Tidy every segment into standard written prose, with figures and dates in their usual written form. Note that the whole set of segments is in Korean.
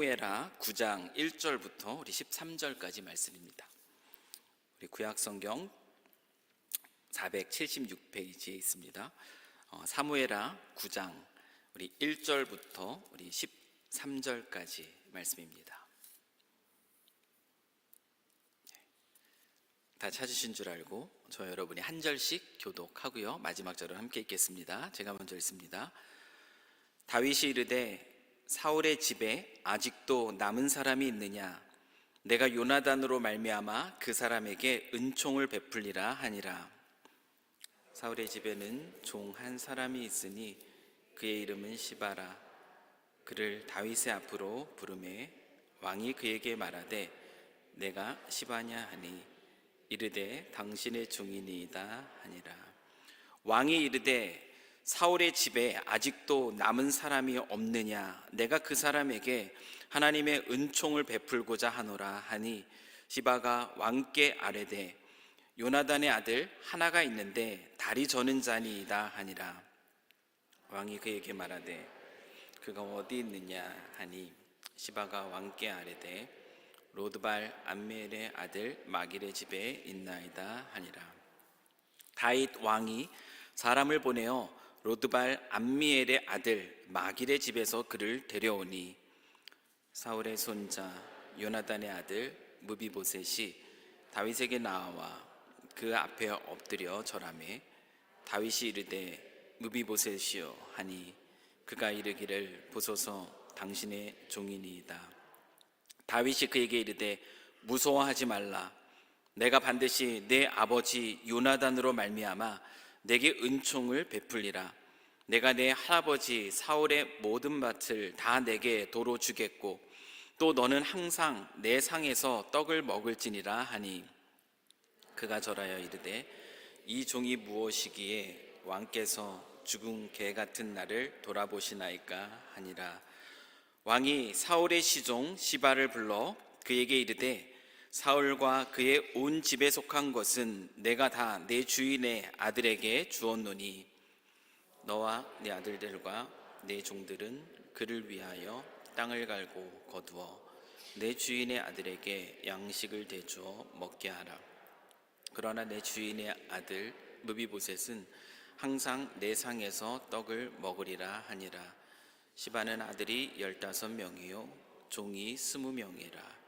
사무엘하 9장 1절부터 우리 13절까지 말씀입니다. 우리 구약성경 476페이지에 있습니다. 사무엘하 9장 우리 1절부터 우리 13절까지 말씀입니다. 다 찾으신 줄 알고 저 여러분이 한 절씩 교독하고요, 마지막 절을 함께 읽겠습니다. 제가 먼저 읽습니다. 다윗이 이르되 사울의 집에 아직도 남은 사람이 있느냐? 내가 요나단으로 말미암아 그 사람에게 은총을 베풀리라 하니라. 사울의 집에는 종 한 사람이 있으니 그의 이름은 시바라. 그를 다윗의 앞으로 부르매 왕이 그에게 말하되 내가 시바냐 하니 이르되 당신의 종이니이다 하니라. 왕이 이르되 사울의 집에 아직도 남은 사람이 없느냐? 내가 그 사람에게 하나님의 은총을 베풀고자 하노라 하니 시바가 왕께 아뢰되 요나단의 아들 하나가 있는데 다리 저는 자니이다 하니라. 왕이 그에게 말하되 그가 어디 있느냐 하니 시바가 왕께 아뢰되 로드발 암미엘의 아들 마길의 집에 있나이다 하니라. 다윗 왕이 사람을 보내어 로드발 암미엘의 아들 마길의 집에서 그를 데려오니 사울의 손자 요나단의 아들 무비보셋이 다윗에게 나와 그 앞에 엎드려 절하매 다윗이 이르되 무비보셋이여 하니 그가 이르기를 보소서 당신의 종이니이다. 다윗이 그에게 이르되 무서워하지 말라. 내가 반드시 내 아버지 요나단으로 말미암아 내게 은총을 베풀리라. 내가 내 할아버지 사울의 모든 밭을 다 내게 도로 주겠고 또 너는 항상 내 상에서 떡을 먹을지니라 하니 그가 절하여 이르되 이 종이 무엇이기에 왕께서 죽은 개 같은 나를 돌아보시나이까 하니라. 왕이 사울의 시종 시바를 불러 그에게 이르되 사울과 그의 온 집에 속한 것은 내가 다 내 주인의 아들에게 주었노니 너와 네 아들들과 네 종들은 그를 위하여 땅을 갈고 거두어 내 주인의 아들에게 양식을 대주어 먹게 하라. 그러나 내 주인의 아들 무비보셋은 항상 내 상에서 떡을 먹으리라 하니라. 시바는 아들이 15명이요 종이 20명이라.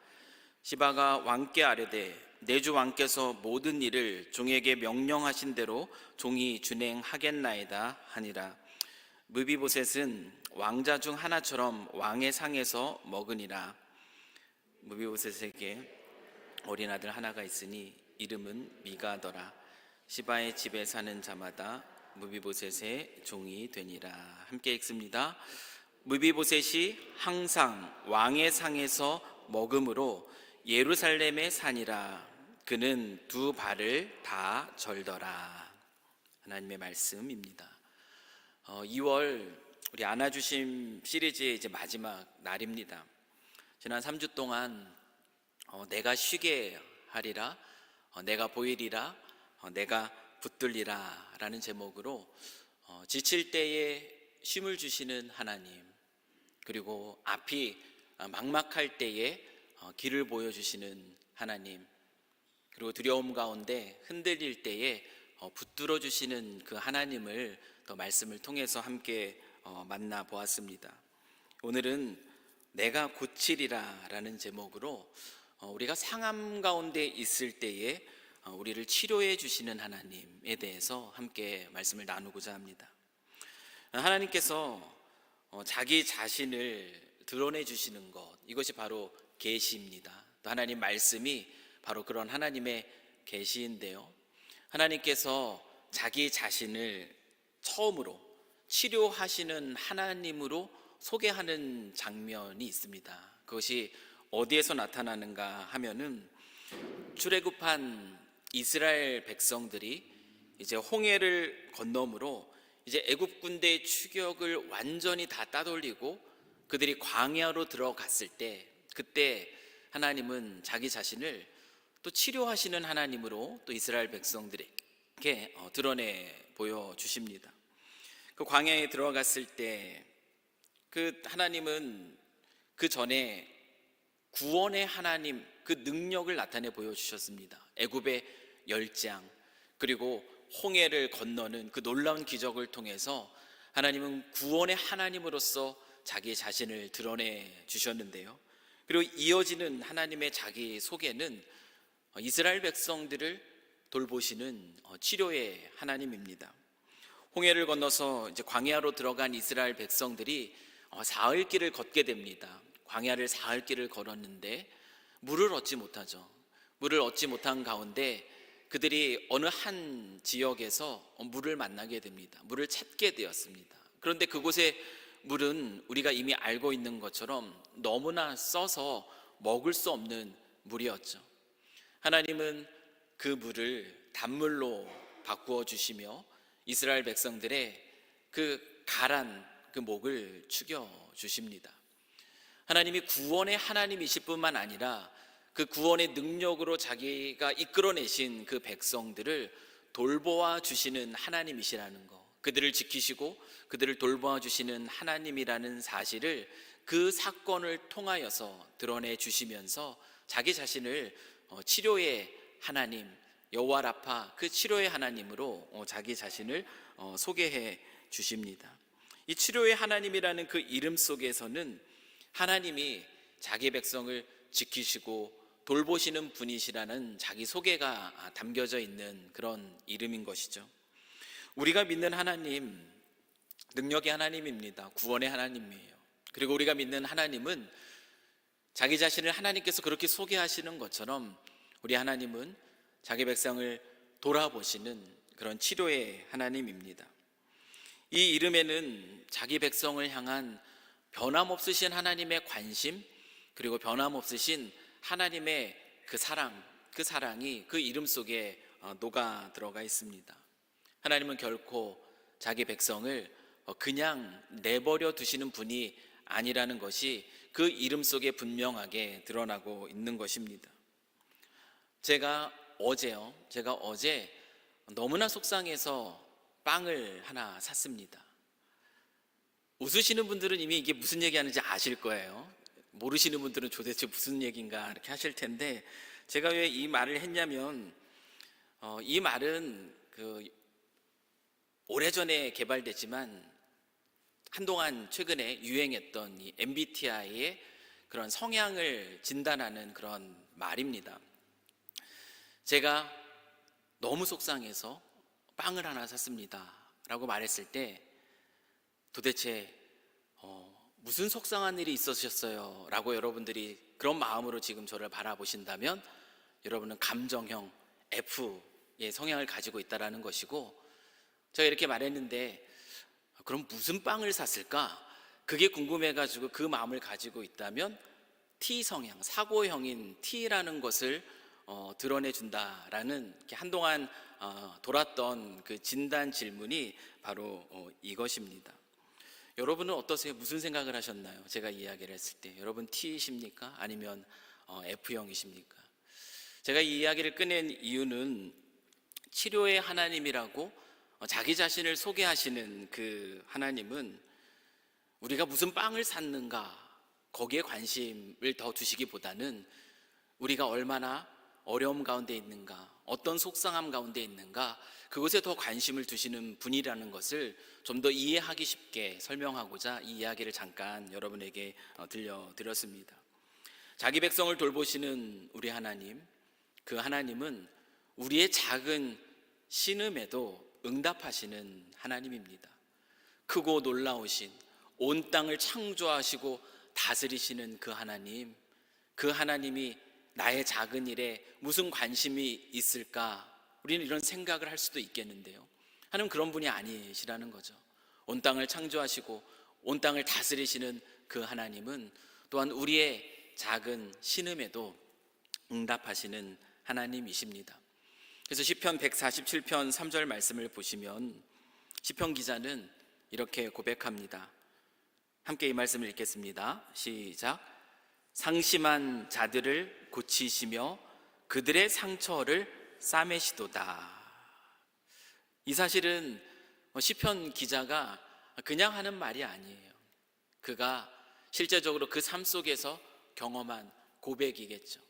시바가 왕께 아뢰되 내 주 왕께서 모든 일을 종에게 명령하신 대로 종이 준행하겠나이다 하니라. 무비보셋은 왕자 중 하나처럼 왕의 상에서 먹으니라. 무비보셋에게 어린 아들 하나가 있으니 이름은 미가더라. 시바의 집에 사는 자마다 무비보셋의 종이 되니라. 함께 읽습니다. 무비보셋이 항상 왕의 상에서 먹음으로 예루살렘에 사니라. 그는 두 발을 다 절더라. 하나님의 말씀입니다. 2월 우리 안아주심 시리즈의 이제 마지막 날입니다. 지난 3주 동안 내가 쉬게 하리라, 내가 보이리라, 내가 붙들리라 라는 제목으로 지칠 때에 쉼을 주시는 하나님, 그리고 앞이 막막할 때에 길을 보여주시는 하나님, 그리고 두려움 가운데 흔들릴 때에 붙들어 주시는 그 하나님을 더 말씀을 통해서 함께 만나보았습니다. 오늘은 내가 고치리라 라는 제목으로 우리가 상함 가운데 있을 때에 우리를 치료해 주시는 하나님에 대해서 함께 말씀을 나누고자 합니다. 하나님께서 자기 자신을 드러내 주시는 것, 이것이 바로 계시입니다. 또 하나님 말씀이 바로 그런 하나님의 계시인데요, 하나님께서 자기 자신을 처음으로 치료하시는 하나님으로 소개하는 장면이 있습니다. 그것이 어디에서 나타나는가 하면은 출애굽한 이스라엘 백성들이 이제 홍해를 건너므로 이제 애굽 군대의 추격을 완전히 다 따돌리고 그들이 광야로 들어갔을 때, 그때 하나님은 자기 자신을 또 치료하시는 하나님으로 또 이스라엘 백성들에게 드러내 보여주십니다. 그 광야에 들어갔을 때 그 하나님은 그 전에 구원의 하나님 그 능력을 나타내 보여주셨습니다. 애굽의 열장, 그리고 홍해를 건너는 그 놀라운 기적을 통해서 하나님은 구원의 하나님으로서 자기 자신을 드러내 주셨는데요. 그리고 이어지는 하나님의 자기 소개는 이스라엘 백성들을 돌보시는 치료의 하나님입니다. 홍해를 건너서 이제 광야로 들어간 이스라엘 백성들이 사흘 길을 걷게 됩니다. 광야를 사흘 길을 걸었는데 물을 얻지 못하죠. 물을 얻지 못한 가운데 그들이 어느 한 지역에서 물을 만나게 됩니다. 물을 찾게 되었습니다. 그런데 그곳의 물은 우리가 이미 알고 있는 것처럼 너무나 써서 먹을 수 없는 물이었죠. 하나님은 그 물을 단물로 바꾸어 주시며 이스라엘 백성들의 그 가란 그 목을 축여 주십니다. 하나님이 구원의 하나님이실 뿐만 아니라 그 구원의 능력으로 자기가 이끌어내신 그 백성들을 돌보아 주시는 하나님이시라는 것, 그들을 지키시고 그들을 돌보아 주시는 하나님이라는 사실을 그 사건을 통하여서 드러내 주시면서 자기 자신을 치료의 하나님, 여호와 라파, 그 치료의 하나님으로 자기 자신을 소개해 주십니다. 이 치료의 하나님이라는 그 이름 속에서는 하나님이 자기 백성을 지키시고 돌보시는 분이시라는 자기 소개가 담겨져 있는 그런 이름인 것이죠. 우리가 믿는 하나님, 능력의 하나님입니다. 구원의 하나님이에요. 그리고 우리가 믿는 하나님은 자기 자신을 하나님께서 그렇게 소개하시는 것처럼 우리 하나님은 자기 백성을 돌아보시는 그런 치료의 하나님입니다. 이 이름에는 자기 백성을 향한 변함없으신 하나님의 관심, 그리고 변함없으신 하나님의 그 사랑이 그 이름 속에 녹아 들어가 있습니다. 하나님은 결코 자기 백성을 그냥 내버려 두시는 분이 아니라는 것이 그 이름 속에 분명하게 드러나고 있는 것입니다. 제가 어제 너무나 속상해서 빵을 하나 샀습니다. 웃으시는 분들은 이미 이게 무슨 얘기하는지 아실 거예요. 모르시는 분들은 도대체 무슨 얘기인가 이렇게 하실 텐데, 제가 왜 이 말을 했냐면 이 말은 오래전에 개발됐지만 한동안 최근에 유행했던 이 MBTI의 그런 성향을 진단하는 그런 말입니다. 제가 너무 속상해서 빵을 하나 샀습니다 라고 말했을 때 도대체 무슨 속상한 일이 있으셨어요? 라고 여러분들이 그런 마음으로 지금 저를 바라보신다면 여러분은 감정형 F의 성향을 가지고 있다는 것이고, 제가 이렇게 말했는데 그럼 무슨 빵을 샀을까? 그게 궁금해가지고 그 마음을 가지고 있다면 T 성향, 사고형인 T라는 것을 드러내준다라는 한동안 돌았던 그 진단 질문이 바로 이것입니다. 여러분은 어떠세요? 무슨 생각을 하셨나요? 제가 이야기를 했을 때 여러분 T이십니까? 아니면 F형이십니까? 제가 이 이야기를 꺼낸 이유는 치료의 하나님이라고 자기 자신을 소개하시는 그 하나님은 우리가 무슨 빵을 샀는가 거기에 관심을 더 두시기보다는 우리가 얼마나 어려움 가운데 있는가, 어떤 속상함 가운데 있는가, 그것에 더 관심을 두시는 분이라는 것을 좀 더 이해하기 쉽게 설명하고자 이 이야기를 잠깐 여러분에게 들려드렸습니다. 자기 백성을 돌보시는 우리 하나님, 그 하나님은 우리의 작은 신음에도 응답하시는 하나님입니다. 크고 놀라우신 온 땅을 창조하시고 다스리시는 그 하나님, 그 하나님이 나의 작은 일에 무슨 관심이 있을까? 우리는 이런 생각을 할 수도 있겠는데요, 하나님 그런 분이 아니시라는 거죠. 온 땅을 창조하시고 온 땅을 다스리시는 그 하나님은 또한 우리의 작은 신음에도 응답하시는 하나님이십니다. 그래서 시편 147편 3절 말씀을 보시면 시편 기자는 이렇게 고백합니다. 함께 이 말씀을 읽겠습니다. 시작. 상심한 자들을 고치시며 그들의 상처를 싸매시도다. 이 사실은 시편 기자가 그냥 하는 말이 아니에요. 그가 실제적으로 그 삶 속에서 경험한 고백이겠죠.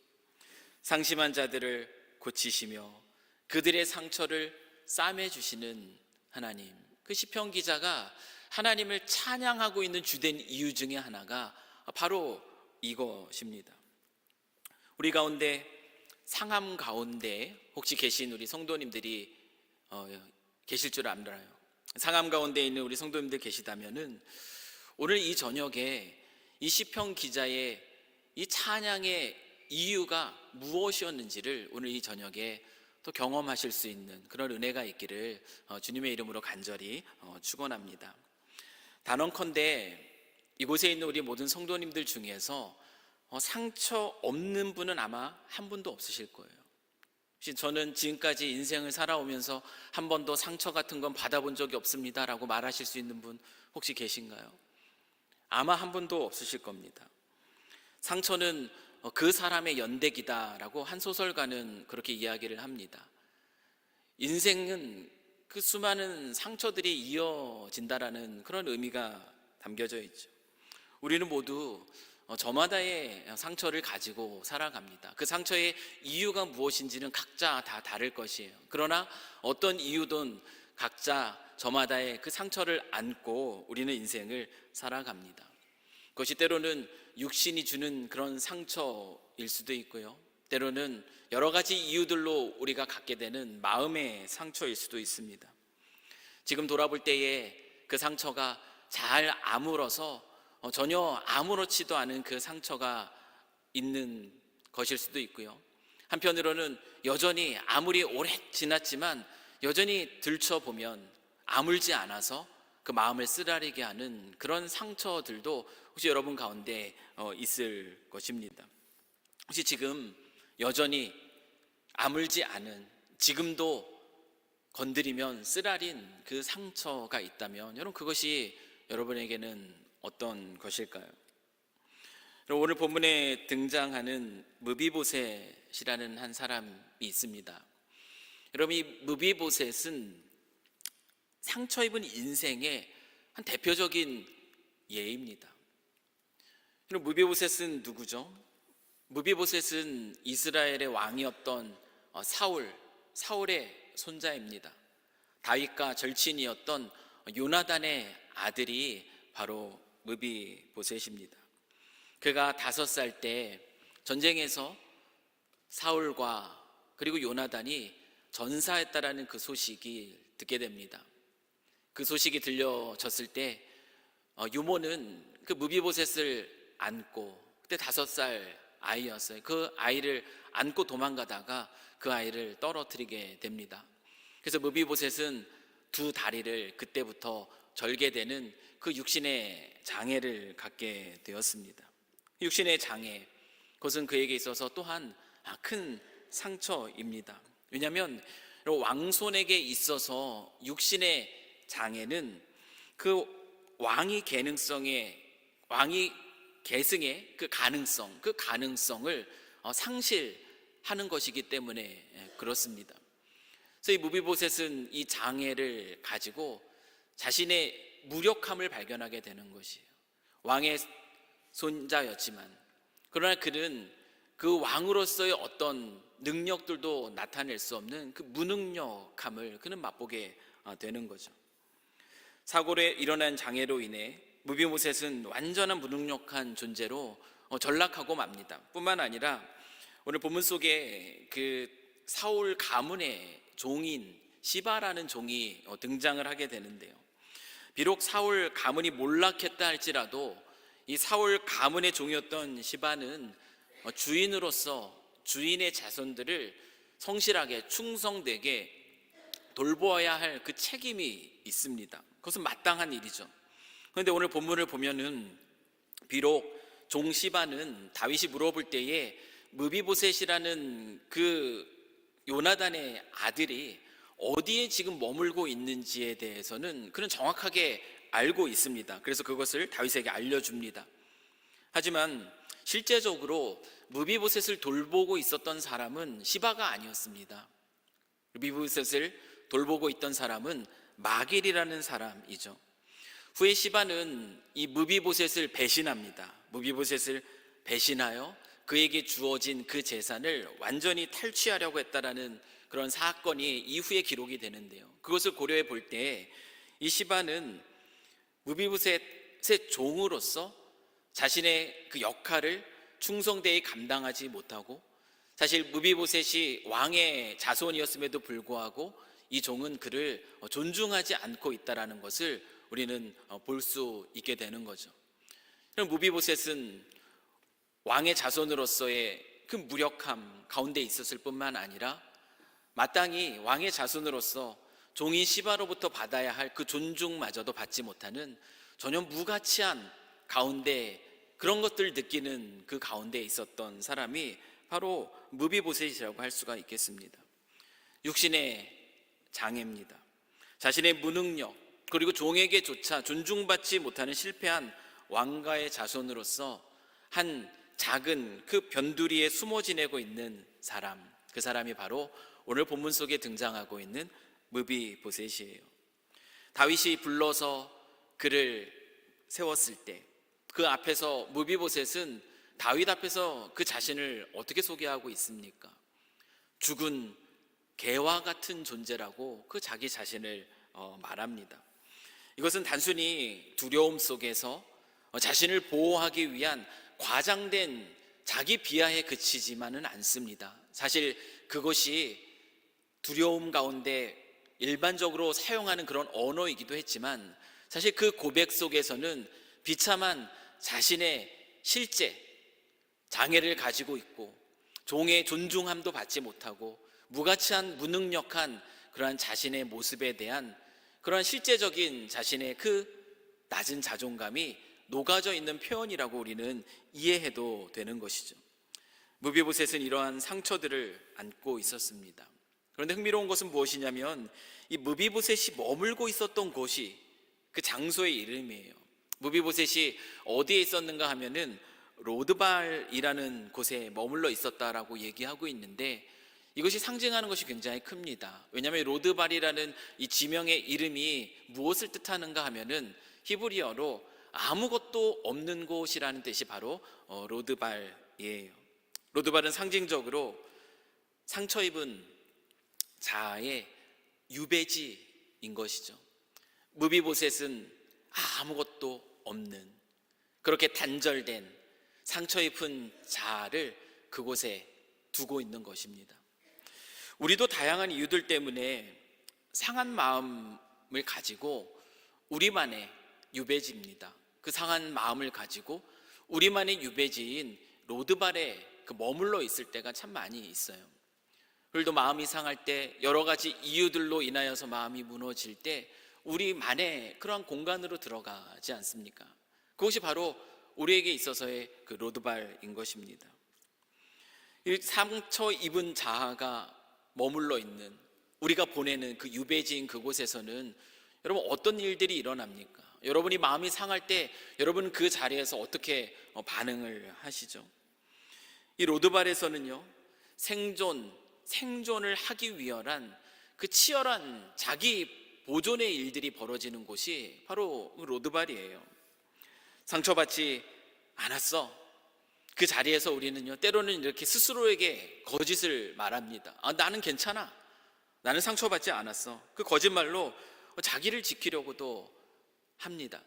상심한 자들을 고치시며 그들의 상처를 싸매주시는 하나님. 그 시편 기자가 하나님을 찬양하고 있는 주된 이유 중에 하나가 바로 이것입니다. 우리 가운데 상함 가운데 혹시 계신 우리 성도님들이 계실 줄 알아요. 상함 가운데 있는 우리 성도님들 계시다면은 오늘 이 저녁에 이 시편 기자의 이 찬양의 이유가 무엇이었는지를 오늘 이 저녁에 또 경험하실 수 있는 그런 은혜가 있기를 주님의 이름으로 간절히 축원합니다. 단언컨대 이곳에 있는 우리 모든 성도님들 중에서 상처 없는 분은 아마 한 분도 없으실 거예요. 혹시 저는 지금까지 인생을 살아오면서 한 번도 상처 같은 건 받아본 적이 없습니다 라고 말하실 수 있는 분 혹시 계신가요? 아마 한 분도 없으실 겁니다. 상처는 그 사람의 연대기다라고 한 소설가는 그렇게 이야기를 합니다. 인생은 그 수많은 상처들이 이어진다라는 그런 의미가 담겨져 있죠. 우리는 모두 저마다의 상처를 가지고 살아갑니다. 그 상처의 이유가 무엇인지는 각자 다 다를 것이에요. 그러나 어떤 이유든 각자 저마다의 그 상처를 안고 우리는 인생을 살아갑니다. 그것이 때로는 육신이 주는 그런 상처일 수도 있고요, 때로는 여러 가지 이유들로 우리가 갖게 되는 마음의 상처일 수도 있습니다. 지금 돌아볼 때에 그 상처가 잘 아물어서 전혀 아무렇지도 않은 그 상처가 있는 것일 수도 있고요, 한편으로는 여전히 아무리 오래 지났지만 여전히 들춰보면 아물지 않아서 그 마음을 쓰라리게 하는 그런 상처들도 혹시 여러분 가운데 있을 것입니다. 혹시 지금 여전히 아물지 않은, 지금도 건드리면 쓰라린 그 상처가 있다면 여러분 그것이 여러분에게는 어떤 것일까요? 오늘 본문에 등장하는 무비보셋이라는 한 사람이 있습니다. 여러분 이 무비보셋은 상처 입은 인생의 한 대표적인 예입니다. 무비보셋은 누구죠? 무비보셋은 이스라엘의 왕이었던 사울의 손자입니다. 다윗과 절친이었던 요나단의 아들이 바로 무비보셋입니다. 그가 5살 때 전쟁에서 사울과 그리고 요나단이 전사했다라는 그 소식이 듣게 됩니다. 그 소식이 들려졌을 때 유모는 그 무비보셋을 안고, 그때 5살 아이였어요. 그 아이를 안고 도망가다가 그 아이를 떨어뜨리게 됩니다. 그래서 무비보셋은 2 다리를 그때부터 절개되는 그 육신의 장애를 갖게 되었습니다. 육신의 장애, 그것은 그에게 있어서 또한 큰 상처입니다. 왜냐하면 왕손에게 있어서 육신의 장애는 그 왕이 계승의 그 가능성을 상실하는 것이기 때문에 그렇습니다. 그래서 이 무비보셋은 이 장애를 가지고 자신의 무력함을 발견하게 되는 것이에요. 왕의 손자였지만 그러나 그는 그 왕으로서의 어떤 능력들도 나타낼 수 없는 그 무능력함을 그는 맛보게 되는 거죠. 사고에 일어난 장애로 인해 무비보셋은 완전한 무능력한 존재로 전락하고 맙니다. 뿐만 아니라 오늘 본문 속에 그 사울 가문의 종인 시바라는 종이 등장을 하게 되는데요, 비록 사울 가문이 몰락했다 할지라도 이 사울 가문의 종이었던 시바는 주인으로서 주인의 자손들을 성실하게 충성되게 돌보아야 할 그 책임이 있습니다. 그것은 마땅한 일이죠. 그런데 오늘 본문을 보면은 비록 종 시바는 다윗이 물어볼 때에 무비보셋이라는 그 요나단의 아들이 어디에 지금 머물고 있는지에 대해서는 그는 정확하게 알고 있습니다. 그래서 그것을 다윗에게 알려줍니다. 하지만 실제적으로 무비보셋을 돌보고 있었던 사람은 시바가 아니었습니다. 무비보셋을 돌보고 있던 사람은 마길이라는 사람이죠. 후에 시바는 이 무비보셋을 배신합니다. 무비보셋을 배신하여 그에게 주어진 그 재산을 완전히 탈취하려고 했다라는 그런 사건이 이후에 기록이 되는데요. 그것을 고려해 볼 때 이 시바는 무비보셋의 종으로서 자신의 그 역할을 충성되이 감당하지 못하고, 사실 무비보셋이 왕의 자손이었음에도 불구하고 이 종은 그를 존중하지 않고 있다라는 것을 우리는 볼 수 있게 되는 거죠. 무비보셋은 왕의 자손으로서의 그 무력함 가운데 있었을 뿐만 아니라 마땅히 왕의 자손으로서 종인 시바로부터 받아야 할 그 존중마저도 받지 못하는 전혀 무가치한 가운데, 그런 것들을 느끼는 그 가운데 있었던 사람이 바로 무비보셋이라고 할 수가 있겠습니다. 육신의 장애입니다. 자신의 무능력, 그리고 종에게조차 존중받지 못하는 실패한 왕가의 자손으로서 한 작은 그 변두리에 숨어 지내고 있는 사람, 그 사람이 바로 오늘 본문 속에 등장하고 있는 무비보셋이에요. 다윗이 불러서 그를 세웠을 때 그 앞에서 무비보셋은 다윗 앞에서 그 자신을 어떻게 소개하고 있습니까? 죽은 개와 같은 존재라고 그 자기 자신을 말합니다. 이것은 단순히 두려움 속에서 자신을 보호하기 위한 과장된 자기 비하에 그치지만은 않습니다. 사실 그것이 두려움 가운데 일반적으로 사용하는 그런 언어이기도 했지만, 사실 그 고백 속에서는 비참한 자신의 실제 장애를 가지고 있고 종의 존중함도 받지 못하고 무가치한 무능력한 그러한 자신의 모습에 대한 그러한 실제적인 자신의 그 낮은 자존감이 녹아져 있는 표현이라고 우리는 이해해도 되는 것이죠. 무비보셋은 이러한 상처들을 안고 있었습니다. 그런데 흥미로운 것은 무엇이냐면 이 무비보셋이 머물고 있었던 곳이 그 장소의 이름이에요. 무비보셋이 어디에 있었는가 하면은 로드발이라는 곳에 머물러 있었다라고 얘기하고 있는데, 이것이 상징하는 것이 굉장히 큽니다. 왜냐하면 로드발이라는 이 지명의 이름이 무엇을 뜻하는가 하면은 히브리어로 아무것도 없는 곳이라는 뜻이 바로 로드발이에요. 로드발은 상징적으로 상처 입은 자아의 유배지인 것이죠. 무비보셋은 아무것도 없는, 그렇게 단절된 상처 입은 자아를 그곳에 두고 있는 것입니다. 우리도 다양한 이유들 때문에 상한 마음을 가지고 우리만의 유배지입니다. 그 상한 마음을 가지고 우리만의 유배지인 로드발에 머물러 있을 때가 참 많이 있어요. 우리도 마음이 상할 때, 여러 가지 이유들로 인하여서 마음이 무너질 때 우리만의 그러한 공간으로 들어가지 않습니까? 그것이 바로 우리에게 있어서의 그 로드발인 것입니다. 이 상처 입은 자아가 머물러 있는, 우리가 보내는 그 유배지인 그곳에서는 여러분 어떤 일들이 일어납니까? 여러분이 마음이 상할 때 여러분 그 자리에서 어떻게 반응을 하시죠? 이 로드발에서는요, 생존을 하기 위한 그 치열한 자기 보존의 일들이 벌어지는 곳이 바로 로드발이에요. 상처받지 않았어. 그 자리에서 우리는요, 때로는 이렇게 스스로에게 거짓을 말합니다. 나는 괜찮아. 나는 상처받지 않았어. 그 거짓말로 자기를 지키려고도 합니다.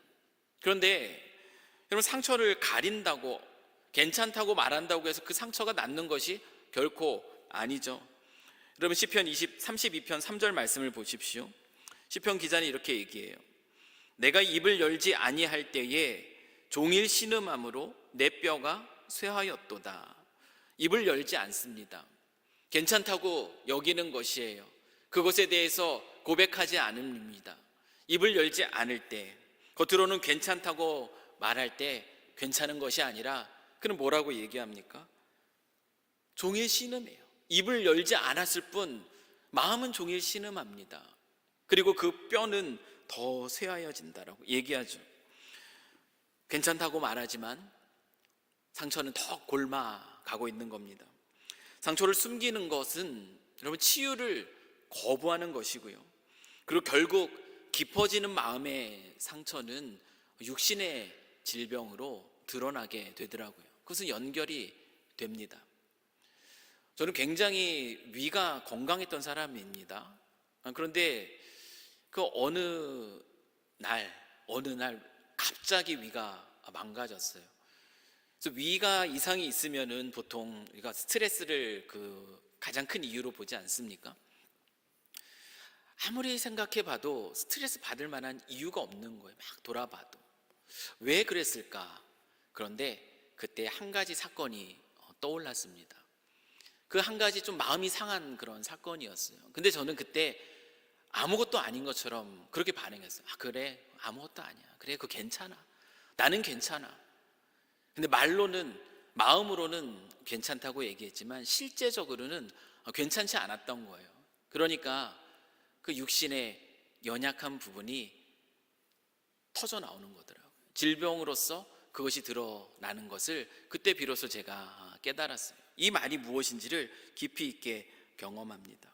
그런데 여러분, 상처를 가린다고, 괜찮다고 말한다고 해서 그 상처가 낫는 것이 결코 아니죠. 여러분, 시편 32편 3절 말씀을 보십시오. 시편 기자는 이렇게 얘기해요. 내가 입을 열지 아니할 때에 종일 신음함으로 내 뼈가 쇠하였도다. 입을 열지 않습니다. 괜찮다고 여기는 것이에요. 그것에 대해서 고백하지 않습니다. 입을 열지 않을 때, 겉으로는 괜찮다고 말할 때 괜찮은 것이 아니라 그는 뭐라고 얘기합니까? 종일 신음해요. 입을 열지 않았을 뿐 마음은 종일 신음합니다. 그리고 그 뼈는 더 쇠하여진다라고 얘기하죠. 괜찮다고 말하지만 상처는 더 골마가고 있는 겁니다. 상처를 숨기는 것은 여러분 치유를 거부하는 것이고요. 그리고 결국 깊어지는 마음의 상처는 육신의 질병으로 드러나게 되더라고요. 그것은 연결이 됩니다. 저는 굉장히 위가 건강했던 사람입니다. 그런데 그 어느 날 갑자기 위가 망가졌어요. 그래서 위가 이상이 있으면은 보통 우리가 스트레스를 가장 큰 이유로 보지 않습니까? 아무리 생각해 봐도 스트레스 받을 만한 이유가 없는 거예요. 막 돌아봐도. 왜 그랬을까? 그런데 그때 한 가지 사건이 떠올랐습니다. 그 한 가지 좀 마음이 상한 그런 사건이었어요. 근데 저는 그때 아무것도 아닌 것처럼 그렇게 반응했어요. 아, 그래, 아무것도 아니야. 그래, 그거 괜찮아. 나는 괜찮아. 근데 마음으로는 괜찮다고 얘기했지만 실제적으로는 괜찮지 않았던 거예요. 그러니까 그 육신의 연약한 부분이 터져 나오는 거더라고요. 질병으로서 그것이 드러나는 것을 그때 비로소 제가 깨달았어요. 이 말이 무엇인지를 깊이 있게 경험합니다.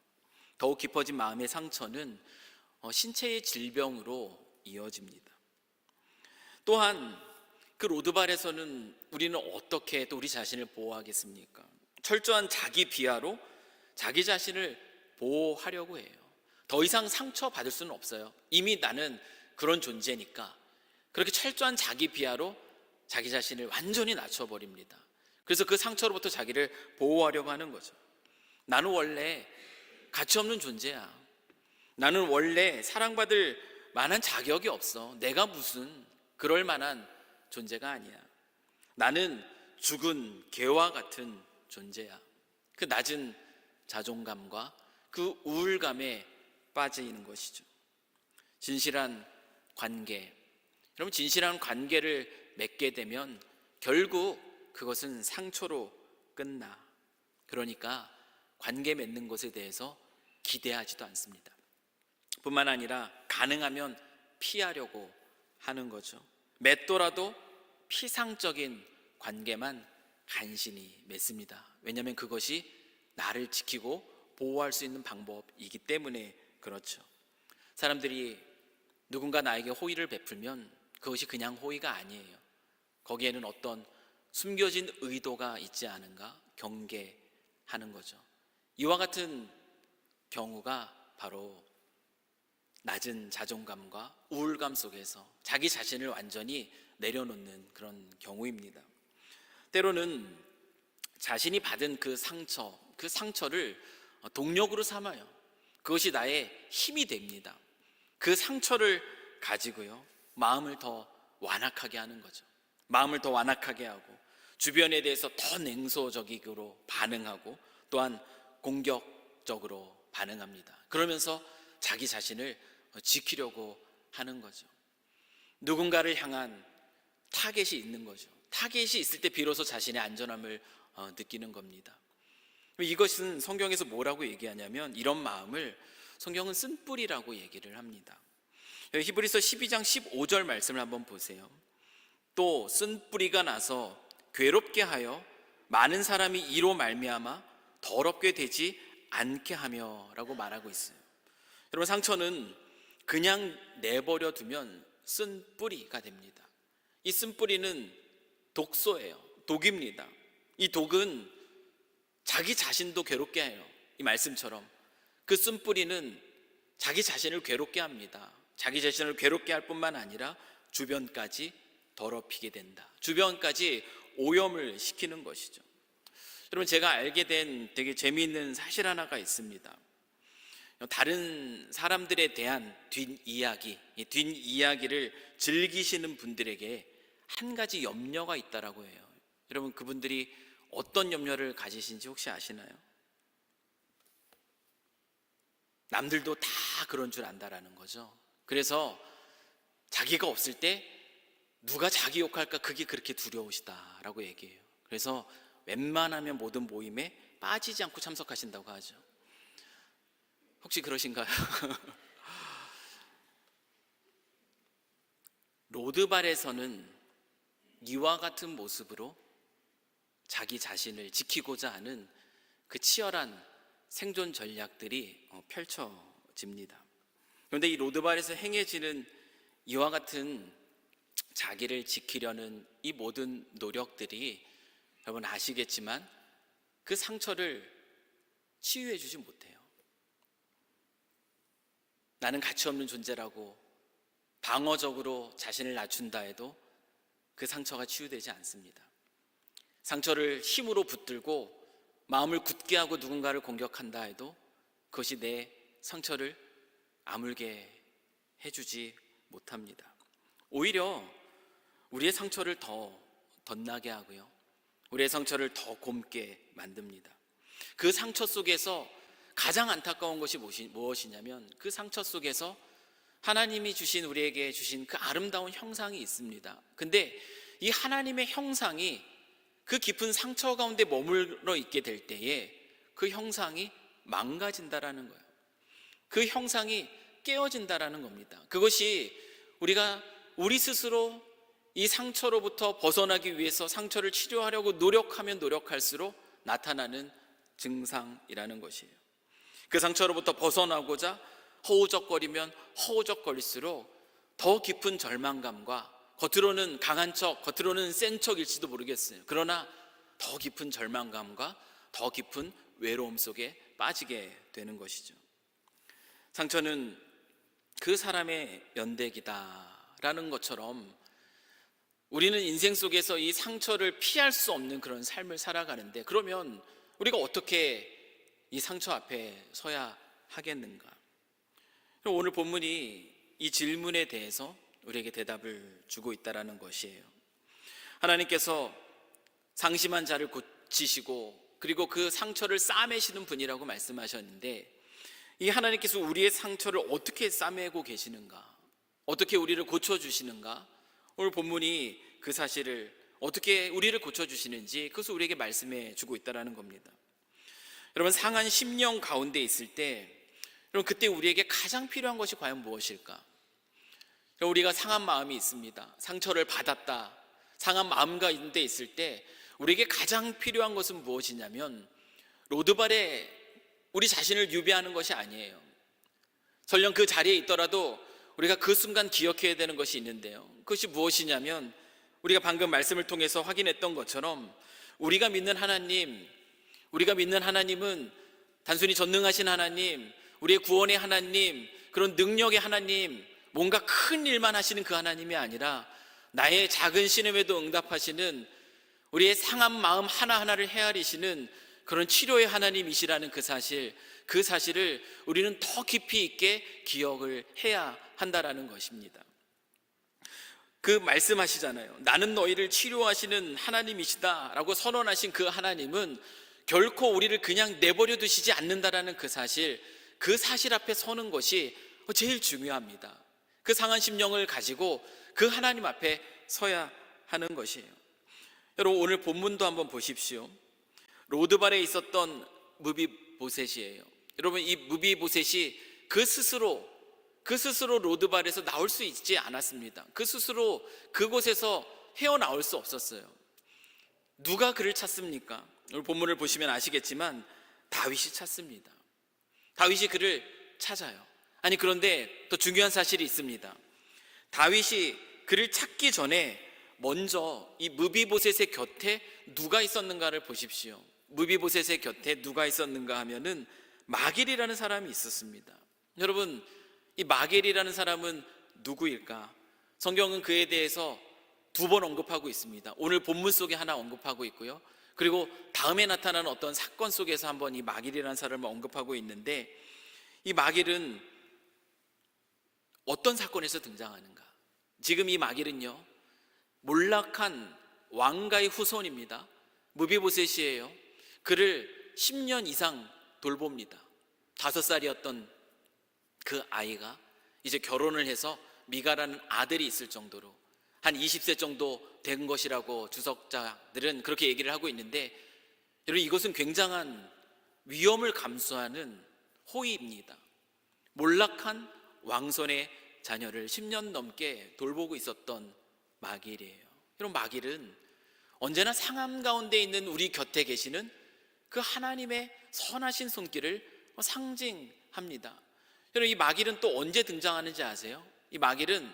더욱 깊어진 마음의 상처는 신체의 질병으로 이어집니다. 또한 그 로드발에서는 우리는 어떻게 또 우리 자신을 보호하겠습니까? 철저한 자기 비하로 자기 자신을 보호하려고 해요. 더 이상 상처받을 수는 없어요. 이미 나는 그런 존재니까. 그렇게 철저한 자기 비하로 자기 자신을 완전히 낮춰버립니다. 그래서 그 상처로부터 자기를 보호하려고 하는 거죠. 나는 원래 가치 없는 존재야. 나는 원래 사랑받을 만한 자격이 없어. 내가 무슨 그럴 만한 존재가 아니야. 나는 죽은 개와 같은 존재야. 그 낮은 자존감과 그 우울감에 빠지는 것이죠. 진실한 관계. 여러분, 진실한 관계를 맺게 되면 결국 그것은 상처로 끝나. 그러니까 관계 맺는 것에 대해서 기대하지도 않습니다. 뿐만 아니라 가능하면 피하려고 하는 거죠. 맺더라도 피상적인 관계만 간신히 맺습니다. 왜냐하면 그것이 나를 지키고 보호할 수 있는 방법이기 때문에 그렇죠. 사람들이 누군가 나에게 호의를 베풀면 그것이 그냥 호의가 아니에요. 거기에는 어떤 숨겨진 의도가 있지 않은가 경계하는 거죠. 이와 같은 경우가 바로 낮은 자존감과 우울감 속에서 자기 자신을 완전히 내려놓는 그런 경우입니다. 때로는 자신이 받은 그 상처를 동력으로 삼아요. 그것이 나의 힘이 됩니다. 그 상처를 가지고요, 마음을 더 완악하게 하는 거죠. 마음을 더 완악하게 하고 주변에 대해서 더 냉소적으로 반응하고 또한 공격적으로 반응합니다. 그러면서 자기 자신을 지키려고 하는 거죠. 누군가를 향한 타겟이 있는 거죠. 타겟이 있을 때 비로소 자신의 안전함을 느끼는 겁니다. 이것은 성경에서 뭐라고 얘기하냐면 이런 마음을 성경은 쓴뿌리라고 얘기를 합니다. 히브리서 12장 15절 말씀을 한번 보세요. 또 쓴뿌리가 나서 괴롭게 하여 많은 사람이 이로 말미암아 더럽게 되지 않게 하며 라고 말하고 있어요. 여러분, 상처는 그냥 내버려 두면 쓴뿌리가 됩니다. 이 쓴뿌리는 독소예요. 독입니다. 이 독은 자기 자신도 괴롭게 해요. 이 말씀처럼 그 쓴뿌리는 자기 자신을 괴롭게 합니다. 자기 자신을 괴롭게 할 뿐만 아니라 주변까지 더럽히게 된다. 주변까지 오염을 시키는 것이죠. 여러분, 제가 알게 된 되게 재미있는 사실 하나가 있습니다. 다른 사람들에 대한 뒷이야기를 즐기시는 분들에게 한 가지 염려가 있다라고 해요. 여러분, 그분들이 어떤 염려를 가지신지 혹시 아시나요? 남들도 다 그런 줄 안다라는 거죠. 그래서 자기가 없을 때 누가 자기 욕할까 그게 그렇게 두려우시다라고 얘기해요. 그래서 웬만하면 모든 모임에 빠지지 않고 참석하신다고 하죠. 혹시 그러신가요? 로드발에서는 이와 같은 모습으로 자기 자신을 지키고자 하는 그 치열한 생존 전략들이 펼쳐집니다. 그런데 이 로드발에서 행해지는 이와 같은 자기를 지키려는 이 모든 노력들이 여러분 아시겠지만 그 상처를 치유해 주지 못해요. 나는 가치 없는 존재라고 방어적으로 자신을 낮춘다 해도 그 상처가 치유되지 않습니다. 상처를 힘으로 붙들고 마음을 굳게 하고 누군가를 공격한다 해도 그것이 내 상처를 아물게 해주지 못합니다. 오히려 우리의 상처를 더 덧나게 하고요, 우리의 상처를 더 곪게 만듭니다. 그 상처 속에서 가장 안타까운 것이 무엇이냐면 그 상처 속에서 하나님이 주신, 우리에게 주신 그 아름다운 형상이 있습니다. 근데 이 하나님의 형상이 그 깊은 상처 가운데 머물러 있게 될 때에 그 형상이 망가진다라는 거예요. 그 형상이 깨어진다라는 겁니다. 그것이 우리가 우리 스스로 이 상처로부터 벗어나기 위해서 상처를 치료하려고 노력하면 노력할수록 나타나는 증상이라는 것이에요. 그 상처로부터 벗어나고자 허우적거리면 허우적거릴수록 더 깊은 절망감과, 겉으로는 강한 척, 겉으로는 센 척일지도 모르겠어요. 그러나 더 깊은 절망감과 더 깊은 외로움 속에 빠지게 되는 것이죠. 상처는 그 사람의 연대기다라는 것처럼 우리는 인생 속에서 이 상처를 피할 수 없는 그런 삶을 살아가는데, 그러면 우리가 어떻게 이 상처 앞에 서야 하겠는가? 오늘 본문이 이 질문에 대해서 우리에게 대답을 주고 있다는 것이에요. 하나님께서 상심한 자를 고치시고 그리고 그 상처를 싸매시는 분이라고 말씀하셨는데, 이 하나님께서 우리의 상처를 어떻게 싸매고 계시는가, 어떻게 우리를 고쳐주시는가, 오늘 본문이 그 사실을 어떻게 우리를 고쳐주시는지 그것을 우리에게 말씀해 주고 있다는 겁니다. 여러분, 상한 심령 가운데 있을 때, 여러분 그때 우리에게 가장 필요한 것이 과연 무엇일까? 우리가 상한 마음이 있습니다. 상처를 받았다, 상한 마음 가운데 있을 때 우리에게 가장 필요한 것은 무엇이냐면 로드발에 우리 자신을 유배하는 것이 아니에요. 설령 그 자리에 있더라도 우리가 그 순간 기억해야 되는 것이 있는데요, 그것이 무엇이냐면 우리가 방금 말씀을 통해서 확인했던 것처럼 우리가 믿는 하나님은 단순히 전능하신 하나님, 우리의 구원의 하나님, 그런 능력의 하나님, 뭔가 큰 일만 하시는 그 하나님이 아니라 나의 작은 신음에도 응답하시는, 우리의 상한 마음 하나하나를 헤아리시는 그런 치료의 하나님이시라는 그 사실을 우리는 더 깊이 있게 기억을 해야 한다라는 것입니다. 그 말씀하시잖아요. 나는 너희를 치료하시는 하나님이시다 라고 선언하신 그 하나님은 결코 우리를 그냥 내버려 두시지 않는다라는 그 사실 앞에 서는 것이 제일 중요합니다. 그 상한 심령을 가지고 그 하나님 앞에 서야 하는 것이에요. 여러분, 오늘 본문도 한번 보십시오. 로드발에 있었던 무비보셋이에요. 여러분, 이 무비보셋이 그 스스로 로드발에서 나올 수 있지 않았습니다. 그 스스로 그곳에서 헤어나올 수 없었어요. 누가 그를 찾습니까? 오늘 본문을 보시면 아시겠지만 다윗이 찾습니다. 다윗이 그를 찾아요. 아니, 그런데 더 중요한 사실이 있습니다. 다윗이 그를 찾기 전에 먼저 이 무비보셋의 곁에 누가 있었는가를 보십시오. 무비보셋의 곁에 누가 있었는가 하면은 마길이라는 사람이 있었습니다. 여러분, 이 마길이라는 사람은 누구일까? 성경은 그에 대해서 2번 언급하고 있습니다. 오늘 본문 속에 하나 언급하고 있고요, 그리고 다음에 나타나는 어떤 사건 속에서 한번 이 마길이라는 사람을 언급하고 있는데, 이 마길은 어떤 사건에서 등장하는가? 지금 이 마길은요, 몰락한 왕가의 후손입니다. 무비보셋이에요. 그를 10년 이상 돌봅니다. 5살이었던 그 아이가 이제 결혼을 해서 미가라는 아들이 있을 정도로 한 20세 정도 된 것이라고 주석자들은 그렇게 얘기를 하고 있는데, 여러분, 이것은 굉장한 위험을 감수하는 호의입니다. 몰락한 왕손의 자녀를 10년 넘게 돌보고 있었던 마길이에요. 여러분, 마길은 언제나 상함 가운데 있는 우리 곁에 계시는 그 하나님의 선하신 손길을 상징합니다. 여러분, 이 마길은 또 언제 등장하는지 아세요? 이 마길은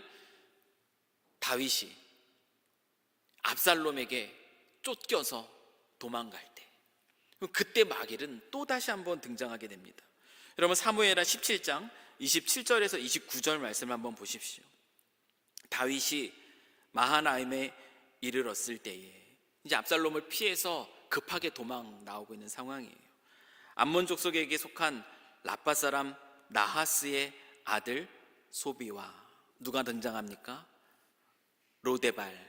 다윗이 압살롬에게 쫓겨서 도망갈 때, 그때 마길은 또 다시 한번 등장하게 됩니다. 여러분, 사무엘하 17장 27절에서 29절 말씀을 한번 보십시오. 다윗이 마하나임에 이르렀을 때에 이제 압살롬을 피해서 급하게 도망 나오고 있는 상황이에요. 암몬 족속에게 속한 라빠 사람 나하스의 아들 소비와 누가 등장합니까? 로데발,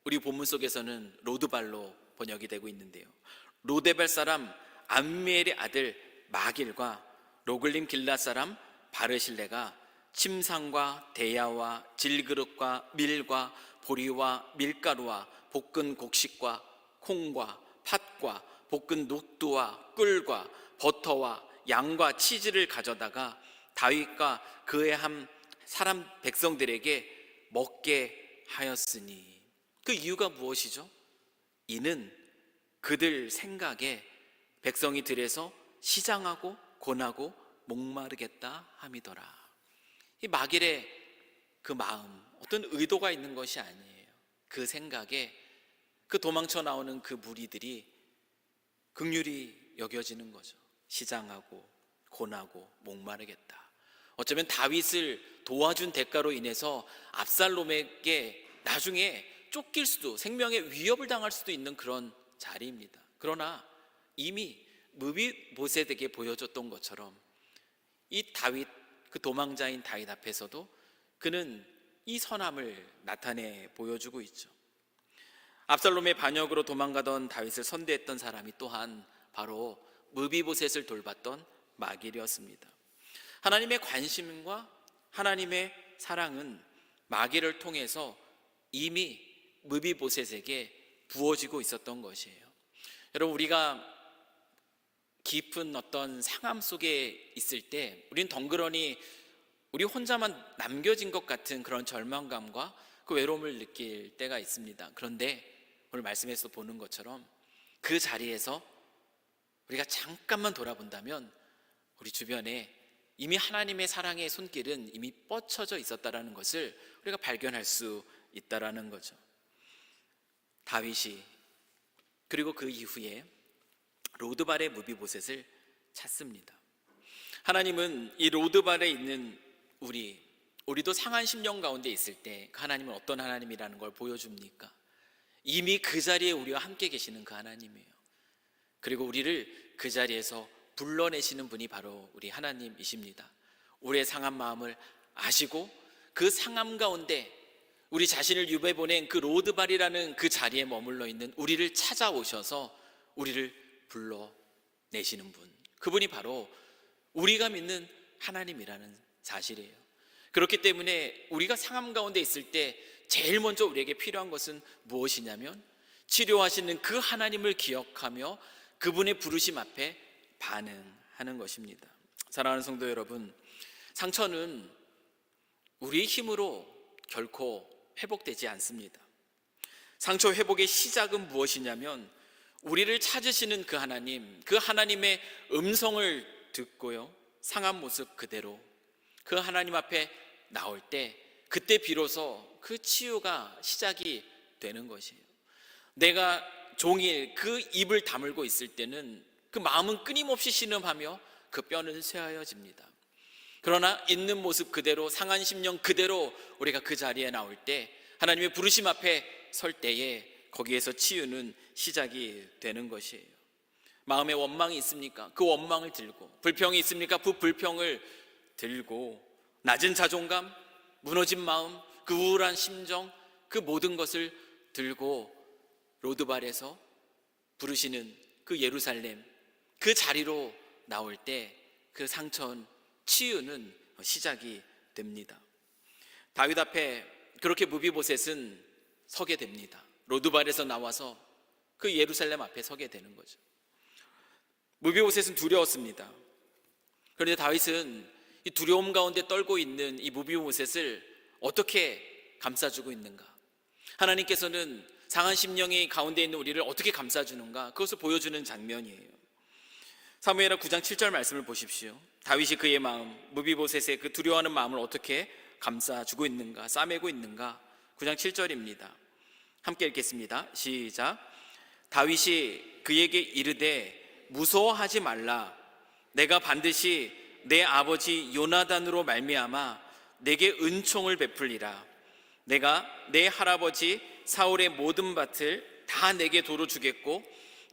우리 본문 속에서는 로드발로 번역이 되고 있는데요, 로데발 사람 암미엘의 아들 마길과 로글림 길라 사람 바르실레가 침상과 대야와 질그릇과 밀과 보리와 밀가루와 볶은 곡식과 콩과 팥과 볶은 녹두와 꿀과 버터와 양과 치즈를 가져다가 다윗과 그의 한 사람 백성들에게 먹게 하였으니, 그 이유가 무엇이죠? 이는 그들 생각에 백성이 들에서 시장하고 고나고 목마르겠다 함이더라. 이 마길의 그 마음, 어떤 의도가 있는 것이 아니에요. 그 생각에 그 도망쳐 나오는 그 무리들이 긍휼히 여겨지는 거죠. 시장하고 고나고 목마르겠다. 어쩌면 다윗을 도와준 대가로 인해서 압살롬에게 나중에 쫓길 수도, 생명의 위협을 당할 수도 있는 그런 자리입니다. 그러나 이미 무비보셋에게 보여줬던 것처럼 이 다윗, 그 도망자인 다윗 앞에서도 그는 이 선함을 나타내 보여주고 있죠. 압살롬의 반역으로 도망가던 다윗을 선대했던 사람이 또한 바로 무비보셋을 돌봤던 마길이었습니다. 하나님의 관심과 하나님의 사랑은 마길을 통해서 이미 무비보셋에게 부어지고 있었던 것이에요. 여러분, 우리가 깊은 어떤 상함 속에 있을 때 우린 덩그러니 우리 혼자만 남겨진 것 같은 그런 절망감과 그 외로움을 느낄 때가 있습니다. 그런데 오늘 말씀에서 보는 것처럼 그 자리에서 우리가 잠깐만 돌아본다면 우리 주변에 이미 하나님의 사랑의 손길은 이미 뻗쳐져 있었다라는 것을 우리가 발견할 수 있다라는 거죠. 다윗이 그리고 그 이후에 로드발의 무비보셋을 찾습니다. 하나님은 이 로드발에 있는 우리도 상한 심령 가운데 있을 때 그 하나님은 어떤 하나님이라는 걸 보여줍니까? 이미 그 자리에 우리와 함께 계시는 그 하나님이에요. 그리고 우리를 그 자리에서 불러내시는 분이 바로 우리 하나님이십니다. 우리의 상한 마음을 아시고 그 상함 가운데 우리 자신을 유배 보낸 그 로드발이라는 그 자리에 머물러 있는 우리를 찾아오셔서 우리를 불러내시는 분, 그분이 바로 우리가 믿는 하나님이라는 사실이에요. 그렇기 때문에 우리가 상함 가운데 있을 때 제일 먼저 우리에게 필요한 것은 무엇이냐면 치료하시는 그 하나님을 기억하며 그분의 부르심 앞에 반응하는 것입니다. 사랑하는 성도 여러분, 상처는 우리의 힘으로 결코 회복되지 않습니다. 상처 회복의 시작은 무엇이냐면 우리를 찾으시는 그 하나님, 그 하나님의 음성을 듣고요, 상한 모습 그대로 그 하나님 앞에 나올 때 그때 비로소 그 치유가 시작이 되는 것이에요. 내가 종일 그 입을 다물고 있을 때는 그 마음은 끊임없이 신음하며 그 뼈는 쇠하여집니다. 그러나 있는 모습 그대로, 상한 심령 그대로 우리가 그 자리에 나올 때, 하나님의 부르심 앞에 설 때에 거기에서 치유는 시작이 되는 것이에요. 마음에 원망이 있습니까? 그 원망을 들고, 불평이 있습니까? 그 불평을 들고, 낮은 자존감, 무너진 마음, 그 우울한 심정, 그 모든 것을 들고 로드발에서 부르시는 그 예루살렘, 그 자리로 나올 때 그 상처는, 치유는 시작이 됩니다. 다윗 앞에 그렇게 무비보셋은 서게 됩니다. 로드발에서 나와서 그 예루살렘 앞에 서게 되는 거죠. 무비보셋은 두려웠습니다. 그런데 다윗은 이 두려움 가운데 떨고 있는 이 무비보셋을 어떻게 감싸주고 있는가? 하나님께서는 상한 심령이 가운데 있는 우리를 어떻게 감싸주는가? 그것을 보여주는 장면이에요. 사무엘하 9장 7절 말씀을 보십시오. 다윗이 그의 마음, 무비보셋의 그 두려워하는 마음을 어떻게 감싸주고 있는가, 싸매고 있는가. 9장 7절입니다. 함께 읽겠습니다. 시작. 다윗이 그에게 이르되 무서워하지 말라. 내가 반드시 내 아버지 요나단으로 말미암아 내게 은총을 베풀리라. 내가 내 할아버지 사울의 모든 밭을 다 내게 도로 주겠고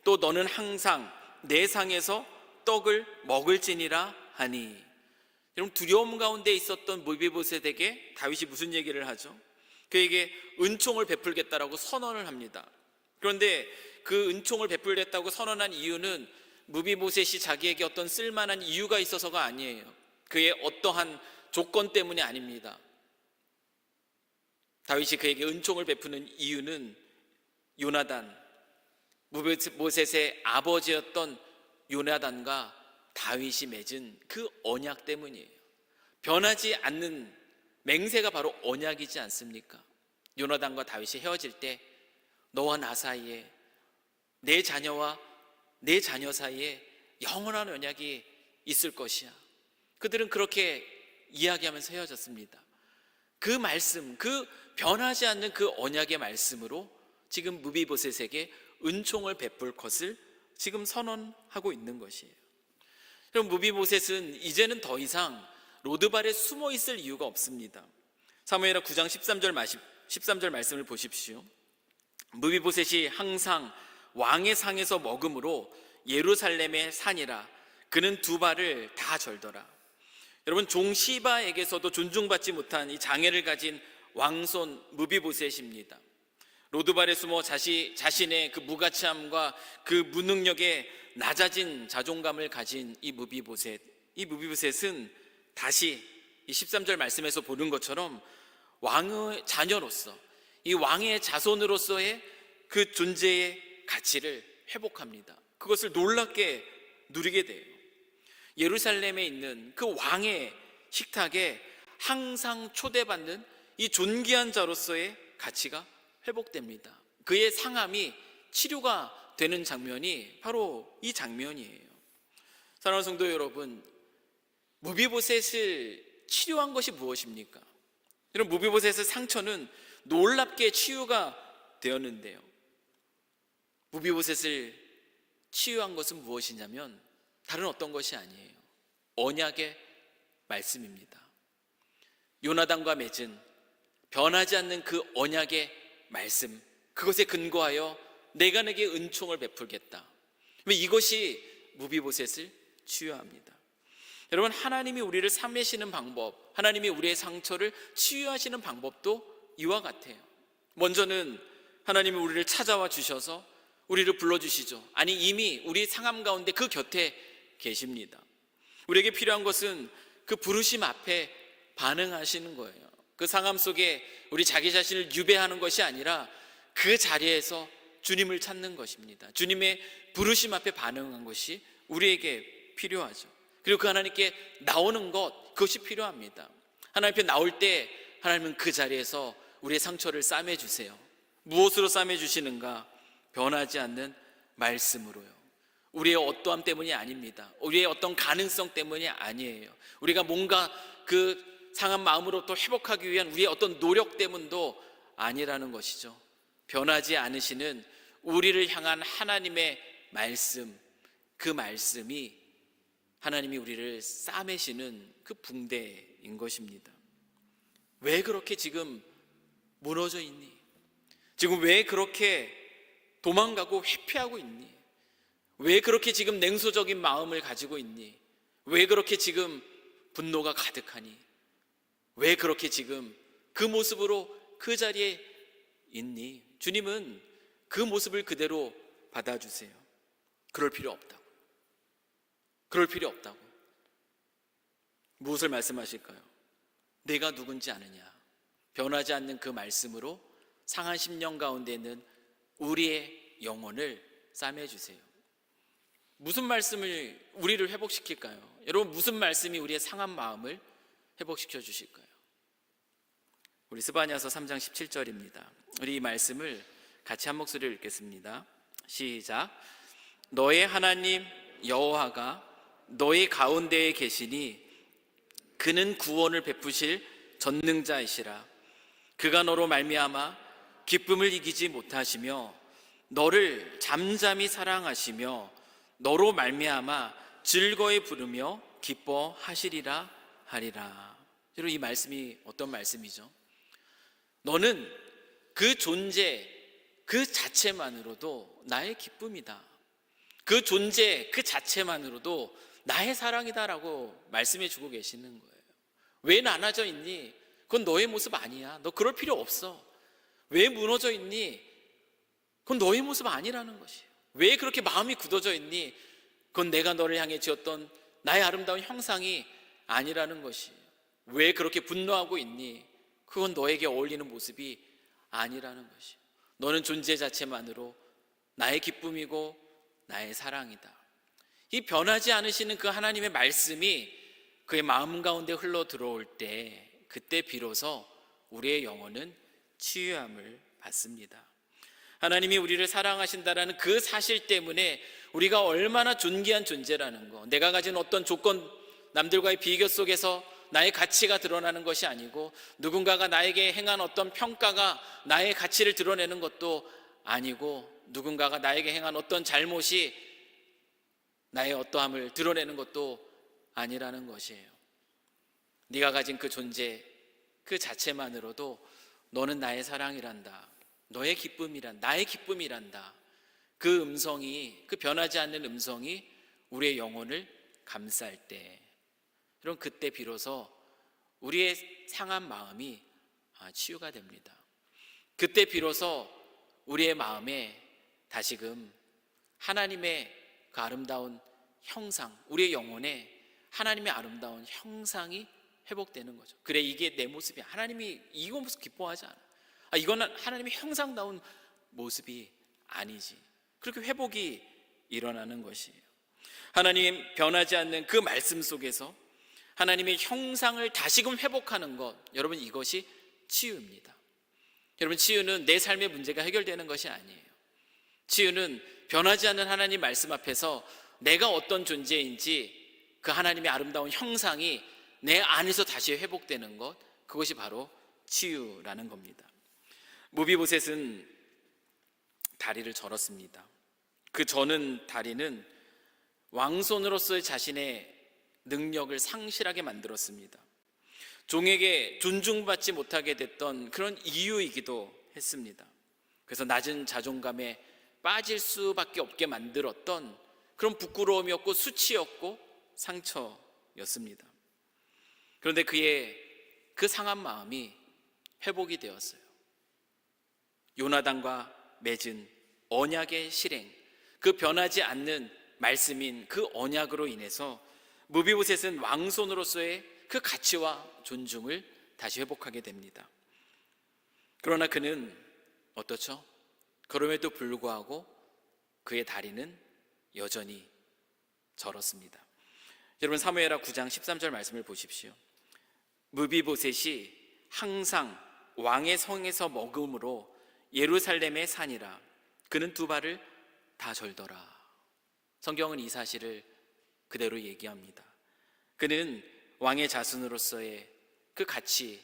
또 너는 항상 내 상에서 떡을 먹을지니라 하니. 여러분, 두려움 가운데 있었던 무비보셋에게 다윗이 무슨 얘기를 하죠? 그에게 은총을 베풀겠다라고 선언을 합니다. 그런데 그 은총을 베풀겠다고 선언한 이유는 무비보셋이 자기에게 어떤 쓸만한 이유가 있어서가 아니에요. 그의 어떠한 조건 때문이 아닙니다. 다윗이 그에게 은총을 베푸는 이유는 요나단, 무비보셋의 아버지였던 요나단과 다윗이 맺은 그 언약 때문이에요. 변하지 않는 맹세가 바로 언약이지 않습니까? 요나단과 다윗이 헤어질 때 너와 나 사이에, 내 자녀와 내 자녀 사이에 영원한 언약이 있을 것이야. 그들은 그렇게 이야기하면서 헤어졌습니다. 그 말씀, 그 변하지 않는 그 언약의 말씀으로 지금 무비보셋에게 은총을 베풀 것을 지금 선언하고 있는 것이에요. 그럼 무비보셋은 이제는 더 이상 로드발에 숨어 있을 이유가 없습니다. 사무엘하 9장 13절 말씀을 보십시오. 무비보셋이 항상 왕의 상에서 먹음으로 예루살렘의 산이라 그는 두 발을 다 절더라. 여러분, 종 시바에게서도 존중받지 못한 이 장애를 가진 왕손 무비보셋입니다. 로드발에 숨어 자신의 그 무가치함과 그 무능력에 낮아진 자존감을 가진 이 무비보셋은 다시 이 13절 말씀에서 보는 것처럼 왕의 자녀로서, 이 왕의 자손으로서의 그 존재의 가치를 회복합니다. 그것을 놀랍게 누리게 돼요. 예루살렘에 있는 그 왕의 식탁에 항상 초대받는 이 존귀한 자로서의 가치가 회복됩니다. 그의 상함이 치료가 되는 장면이 바로 이 장면이에요. 사랑하는 성도 여러분, 무비보셋을 치료한 것이 무엇입니까? 여러분, 무비보셋의 상처는 놀랍게 치유가 되었는데요, 무비보셋을 치유한 것은 무엇이냐면 다른 어떤 것이 아니에요. 언약의 말씀입니다. 요나단과 맺은 변하지 않는 그 언약의 말씀, 그것에 근거하여 내가 내게 은총을 베풀겠다. 이것이 무비보셋을 치유합니다. 여러분, 하나님이 우리를 삼으시는 방법, 하나님이 우리의 상처를 치유하시는 방법도 이와 같아요. 먼저는 하나님이 우리를 찾아와 주셔서 우리를 불러주시죠. 아니, 이미 우리 상함 가운데 그 곁에 계십니다. 우리에게 필요한 것은 그 부르심 앞에 반응하시는 거예요. 그 상함 속에 우리 자기 자신을 유배하는 것이 아니라 그 자리에서 주님을 찾는 것입니다. 주님의 부르심 앞에 반응한 것이 우리에게 필요하죠. 그리고 그 하나님께 나오는 것, 그것이 필요합니다. 하나님 앞에 나올 때 하나님은 그 자리에서 우리의 상처를 싸매주세요. 무엇으로 싸매주시는가? 변하지 않는 말씀으로요. 우리의 어떠함 때문이 아닙니다. 우리의 어떤 가능성 때문이 아니에요. 우리가 뭔가 그 상한 마음으로 또 회복하기 위한 우리의 어떤 노력 때문도 아니라는 것이죠. 변하지 않으시는 우리를 향한 하나님의 말씀, 그 말씀이 하나님이 우리를 싸매시는 그 붕대인 것입니다. 왜 그렇게 지금 무너져 있니? 지금 왜 그렇게 도망가고 회피하고 있니? 왜 그렇게 지금 냉소적인 마음을 가지고 있니? 왜 그렇게 지금 분노가 가득하니? 왜 그렇게 지금 그 모습으로 그 자리에 있니? 주님은 그 모습을 그대로 받아주세요. 그럴 필요 없다고. 그럴 필요 없다고. 무엇을 말씀하실까요? 내가 누군지 아느냐? 변하지 않는 그 말씀으로 상한 심령 가운데 있는 우리의 영혼을 싸매주세요. 무슨 말씀을 우리를 회복시킬까요? 여러분, 무슨 말씀이 우리의 상한 마음을 회복시켜 주실까요? 우리 스바냐서 3장 17절입니다. 우리 이 말씀을 같이 한 목소리로 읽겠습니다. 시작. 너의 하나님 여호와가 너희 가운데에 계시니 그는 구원을 베푸실 전능자이시라. 그가 너로 말미암아 기쁨을 이기지 못하시며 너를 잠잠히 사랑하시며 너로 말미암아 즐거이 부르며 기뻐하시리라 하리라. 여러분, 이 말씀이 어떤 말씀이죠? 너는 그 존재 그 자체만으로도 나의 기쁨이다. 그 존재 그 자체만으로도 나의 사랑이다라고 말씀해 주고 계시는 거예요. 왜 나눠져 있니? 그건 너의 모습 아니야. 너 그럴 필요 없어. 왜 무너져 있니? 그건 너의 모습 아니라는 것이에요. 왜 그렇게 마음이 굳어져 있니? 그건 내가 너를 향해 지었던 나의 아름다운 형상이 아니라는 것이에요. 왜 그렇게 분노하고 있니? 그건 너에게 어울리는 모습이 아니라는 것이에요. 너는 존재 자체만으로 나의 기쁨이고 나의 사랑이다. 이 변하지 않으시는 그 하나님의 말씀이 그의 마음 가운데 흘러 들어올 때, 그때 비로소 우리의 영혼은 치유함을 받습니다. 하나님이 우리를 사랑하신다라는 그 사실 때문에 우리가 얼마나 존귀한 존재라는 거, 내가 가진 어떤 조건, 남들과의 비교 속에서 나의 가치가 드러나는 것이 아니고, 누군가가 나에게 행한 어떤 평가가 나의 가치를 드러내는 것도 아니고, 누군가가 나에게 행한 어떤 잘못이 나의 어떠함을 드러내는 것도 아니라는 것이에요. 네가 가진 그 존재 그 자체만으로도 너는 나의 사랑이란다, 너의 기쁨이란다, 나의 기쁨이란다, 그 음성이, 그 변하지 않는 음성이 우리의 영혼을 감쌀 때, 그럼 그때 비로소 우리의 상한 마음이 치유가 됩니다. 그때 비로소 우리의 마음에 다시금 하나님의 그 아름다운 형상, 우리의 영혼에 하나님의 아름다운 형상이 회복되는 거죠. 그래, 이게 내 모습이야. 하나님이 이거 모습 기뻐하지 않아. 이거는 하나님의 형상다운 모습이 아니지. 그렇게 회복이 일어나는 것이에요. 하나님 변하지 않는 그 말씀 속에서 하나님의 형상을 다시금 회복하는 것, 여러분, 이것이 치유입니다. 여러분, 치유는 내 삶의 문제가 해결되는 것이 아니에요. 치유는 변하지 않는 하나님 말씀 앞에서 내가 어떤 존재인지 그 하나님의 아름다운 형상이 내 안에서 다시 회복되는 것, 그것이 바로 치유라는 겁니다. 무비보셋은 다리를 절었습니다. 그 저는 다리는 왕손으로서의 자신의 능력을 상실하게 만들었습니다. 종에게 존중받지 못하게 됐던 그런 이유이기도 했습니다. 그래서 낮은 자존감에 빠질 수밖에 없게 만들었던 그런 부끄러움이었고 수치였고 상처였습니다. 그런데 그의 그 상한 마음이 회복이 되었어요. 요나단과 맺은 언약의 실행, 그 변하지 않는 말씀인 그 언약으로 인해서 무비보셋은 왕손으로서의 그 가치와 존중을 다시 회복하게 됩니다. 그러나 그는 어떻죠? 그럼에도 불구하고 그의 다리는 여전히 절었습니다. 여러분, 사무엘하 9장 13절 말씀을 보십시오. 무비보셋이 항상 왕의 성에서 먹음으로 예루살렘의 산이라 그는 두 발을 다 절더라. 성경은 이 사실을 그대로 얘기합니다. 그는 왕의 자손으로서의 그 가치,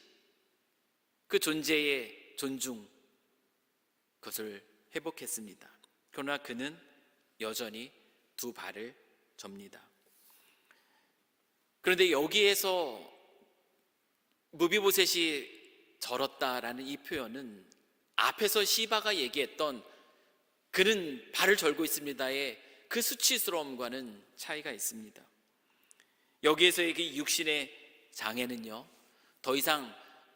그 존재의 존중, 그것을 회복했습니다. 그러나 그는 여전히 두 발을 접니다. 그런데 여기에서 무비보셋이 절었다라는 이 표현은 앞에서 시바가 얘기했던 그는 발을 절고 있습니다의 그 수치스러움과는 차이가 있습니다. 여기에서의 그 육신의 장애는요, 더 이상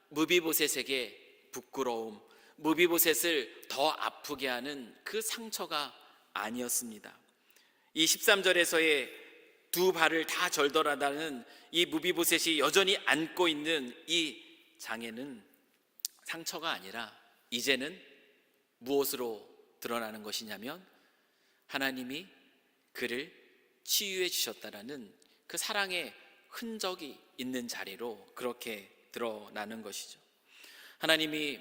무비보셋에게 부끄러움, 무비보셋을 더 아프게 하는 그 상처가 아니었습니다. 이 13절에서의 두 발을 다 절더라다는 이 무비보셋이 여전히 안고 있는 이 장애는 상처가 아니라 이제는 무엇으로 드러나는 것이냐면 하나님이 그를 치유해 주셨다라는 그 사랑의 흔적이 있는 자리로 그렇게 드러나는 것이죠. 하나님이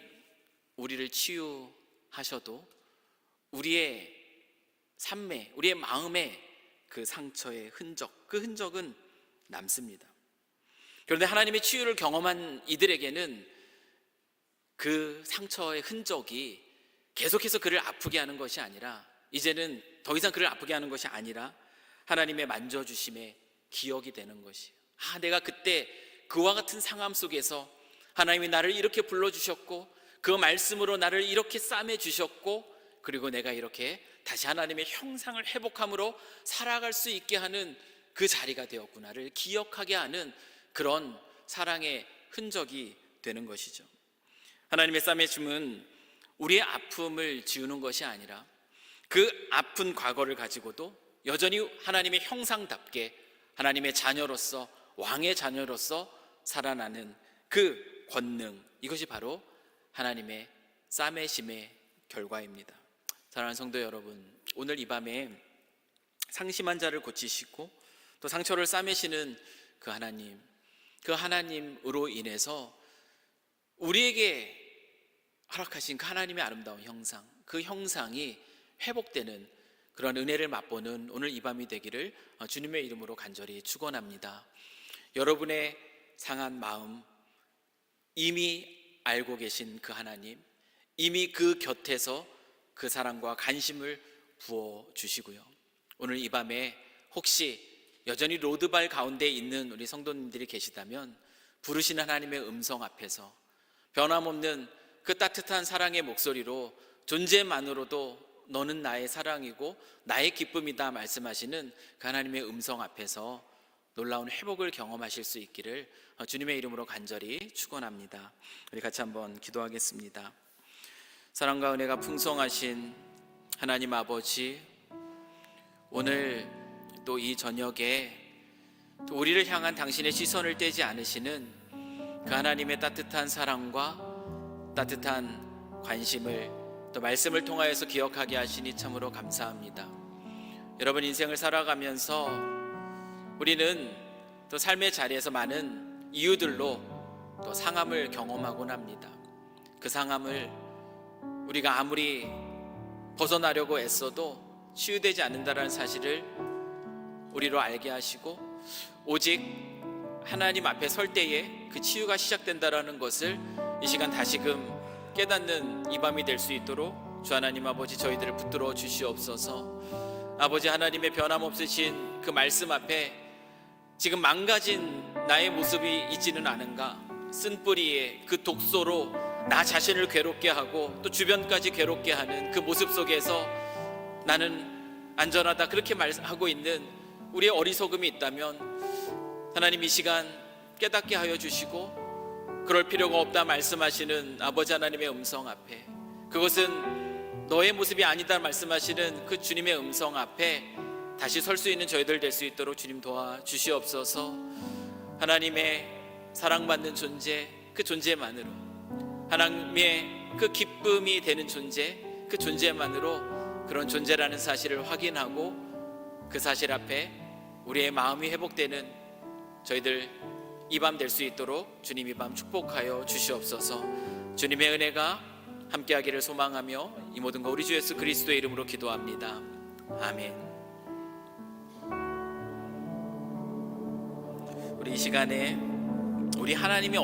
우리를 치유하셔도 우리의 삶에, 우리의 마음에 그 상처의 흔적, 그 흔적은 남습니다. 그런데 하나님의 치유를 경험한 이들에게는 그 상처의 흔적이 계속해서 그를 아프게 하는 것이 아니라, 이제는 더 이상 그를 아프게 하는 것이 아니라 하나님의 만져주심의 기억이 되는 것이에요. 내가 그때 그와 같은 상황 속에서 하나님이 나를 이렇게 불러주셨고, 그 말씀으로 나를 이렇게 싸매주셨고, 그리고 내가 이렇게 다시 하나님의 형상을 회복함으로 살아갈 수 있게 하는 그 자리가 되었구나를 기억하게 하는 그런 사랑의 흔적이 되는 것이죠. 하나님의 싸매줌은 우리의 아픔을 지우는 것이 아니라 그 아픈 과거를 가지고도 여전히 하나님의 형상답게 하나님의 자녀로서, 왕의 자녀로서 살아나는 그 권능, 이것이 바로 하나님의 싸매심의 결과입니다. 사랑하는 성도 여러분, 오늘 이 밤에 상심한 자를 고치시고 또 상처를 싸매시는 그 하나님으로 인해서 우리에게 허락하신 그 하나님의 아름다운 형상, 그 형상이 회복되는 그런 은혜를 맛보는 오늘 이 밤이 되기를 주님의 이름으로 간절히 축원합니다. 여러분의 상한 마음 이미 알고 계신 그 하나님, 이미 그 곁에서 그 사랑과 관심을 부어주시고요, 오늘 이 밤에 혹시 여전히 로드발 가운데 있는 우리 성도님들이 계시다면 부르시는 하나님의 음성 앞에서 변함없는 그 따뜻한 사랑의 목소리로 존재만으로도 너는 나의 사랑이고 나의 기쁨이다 말씀하시는 그 하나님의 음성 앞에서 놀라운 회복을 경험하실 수 있기를 주님의 이름으로 간절히 축원합니다. 우리 같이 한번 기도하겠습니다. 사랑과 은혜가 풍성하신 하나님 아버지, 오늘 또 이 저녁에 또 우리를 향한 당신의 시선을 떼지 않으시는 그 하나님의 따뜻한 사랑과 따뜻한 관심을 또 말씀을 통하여서 기억하게 하시니 참으로 감사합니다. 여러분, 인생을 살아가면서 우리는 또 삶의 자리에서 많은 이유들로 또 상함을 경험하곤 합니다. 그 상함을 우리가 아무리 벗어나려고 애써도 치유되지 않는다는 사실을 우리로 알게 하시고, 오직 하나님 앞에 설 때에 그 치유가 시작된다는 것을 이 시간 다시금 깨닫는 이 밤이 될 수 있도록 주 하나님 아버지, 저희들을 붙들어 주시옵소서. 아버지 하나님의 변함없으신 그 말씀 앞에 지금 망가진 나의 모습이 있지는 않은가, 쓴뿌리의 그 독소로 나 자신을 괴롭게 하고 또 주변까지 괴롭게 하는 그 모습 속에서 나는 안전하다 그렇게 말하고 있는 우리의 어리석음이 있다면 하나님 이 시간 깨닫게 하여 주시고, 그럴 필요가 없다 말씀하시는 아버지 하나님의 음성 앞에, 그것은 너의 모습이 아니다 말씀하시는 그 주님의 음성 앞에 다시 설 수 있는 저희들 될 수 있도록 주님 도와주시옵소서. 하나님의 사랑받는 존재, 그 존재만으로, 하나님의 그 기쁨이 되는 존재, 그 존재만으로 그런 존재라는 사실을 확인하고 그 사실 앞에 우리의 마음이 회복되는 저희들 이 밤 될 수 있도록 주님 이 밤 축복하여 주시옵소서. 주님의 은혜가 함께하기를 소망하며 이 모든 거 우리 주 예수 그리스도의 이름으로 기도합니다. 아멘. 우리 이 시간에 우리 하나님이